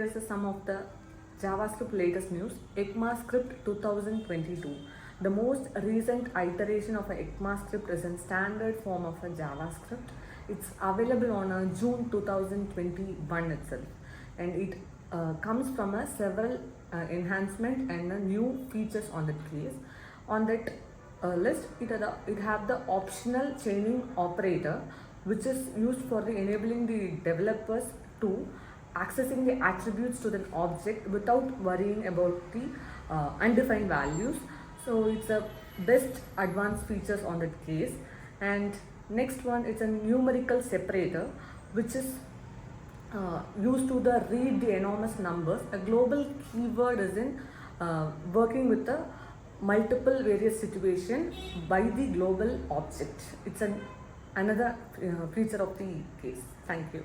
summarizes some of the JavaScript latest news. ECMAScript 2022. The most recent iteration of a ECMAScript is in standard form of a JavaScript. It's available on June 2021 itself, and it comes from a several enhancement and new features on that case. On that list, it have the optional chaining operator, which is used for the enabling the developers to accessing the attributes to the object without worrying about the undefined values. So it's a best advanced features on that case. And next one, it's a numerical separator, which is used to read the enormous numbers. A global keyword is in working with the multiple various situation by the global object. It's another feature of the case. Thank you.